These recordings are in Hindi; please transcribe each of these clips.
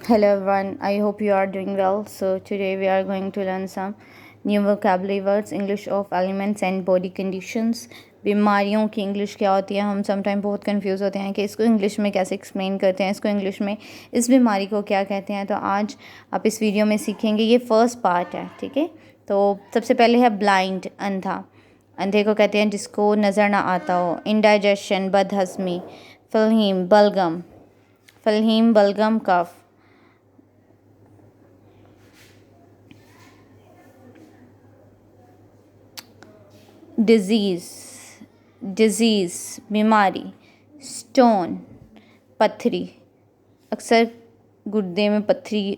Hello everyone, I hope you are doing well. So today we are going to learn some new vocabulary words, English of elements and body conditions. बीमारियों की इंग्लिश क्या होती है, हम समटाइम बहुत कंफ्यूज होते हैं कि इसको इंग्लिश में कैसे एक्सप्लेन करते हैं, इसको इंग्लिश में इस बीमारी को क्या कहते हैं। तो आज आप इस वीडियो में सीखेंगे। ये फर्स्ट पार्ट है, ठीक है। तो सबसे पहले है ब्लाइंड, अंधा। अंधे को कहते हैं जिसको नज़र ना आता हो। इंडाइजेशन, बदहज़मी। फलहीम, बलगम। फलहीम, बलगम, कफ। डिज़ीज़, डिज़ीज़ बीमारी। स्टोन, पत्थरी। अक्सर गुर्दे में पत्थरी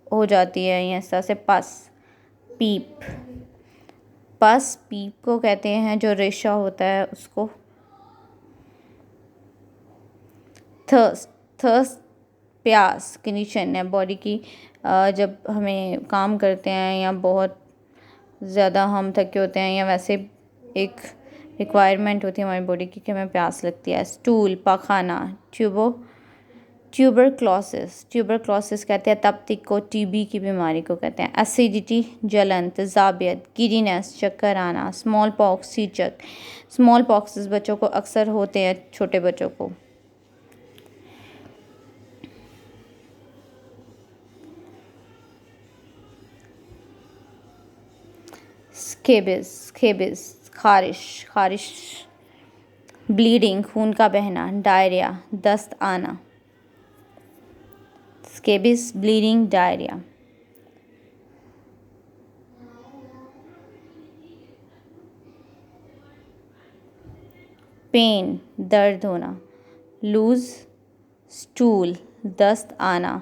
हो जाती है या इस तरह से। पस, पीप। पस पीप को कहते हैं जो रेशा होता है उसको। थर्स्ट, थर्स्ट प्यास, कंडीशन है बॉडी की। जब हमें काम करते हैं या बहुत ज़्यादा हम थके होते हैं या वैसे एक रिक्वायरमेंट होती है हमारी बॉडी की कि हमें प्यास लगती है। स्टूल, पाखाना। ट्यूबरक्लोसिस, ट्यूबरक्लोसिस कहते हैं तप्तिक को। टीबी की बीमारी को कहते हैं। एसिडिटी, जलन। तेज़ाबियत, गिडीनेस, चक्कर आना। स्मॉल पॉक्स, चीचक। स्मॉल पॉक्सेस बच्चों को अक्सर होते हैं, छोटे बच्चों को। स्केबिस, स्केबिस खारिश, खारिश। ब्लीडिंग, खून का बहना। डायरिया, दस्त आना। स्केबिस, ब्लीडिंग, डायरिया। पेन, दर्द होना। लूज, स्टूल, दस्त आना।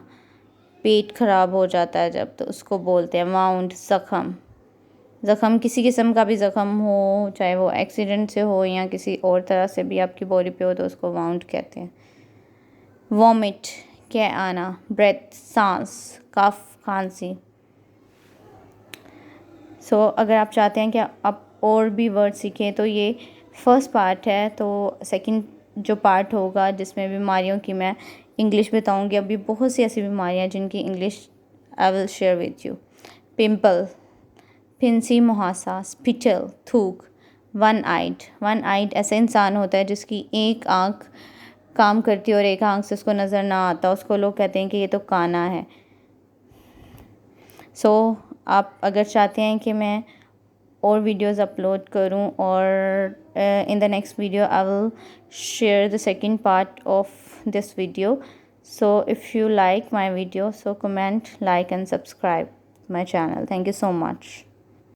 पेट खराब हो जाता है जब, तो उसको बोलते हैं वाउंड, ज़ख़म। ज़ख़म किसी किस्म का भी ज़ख़म हो, चाहे वो एक्सीडेंट से हो या किसी और तरह से भी आपकी बॉडी पे हो, तो उसको वाउंड कहते हैं। वॉमिट, कै आना। ब्रेथ, सांस। कफ, खांसी। अगर आप चाहते हैं कि आप और भी वर्ड सीखें तो ये फर्स्ट पार्ट है। तो सेकंड जो पार्ट होगा जिसमें बीमारियों की मैं इंग्लिश बताऊंगी। अभी बहुत सी ऐसी बीमारियां हैं जिनकी English I will share with you. Pimple, फिंसी मुहासा। स्पिटल, थूक। वन आइड, वन आइड ऐसा इंसान होता है जिसकी एक आँख काम करती है और एक आँख से उसको नज़र ना आता, उसको लोग कहते हैं कि ये तो काना है। आप अगर चाहते हैं कि मैं और वीडियोस अपलोड करूं, और in the next video I will share the second part of this video. So if you like my video, so comment, like and subscribe my channel. Thank you so much.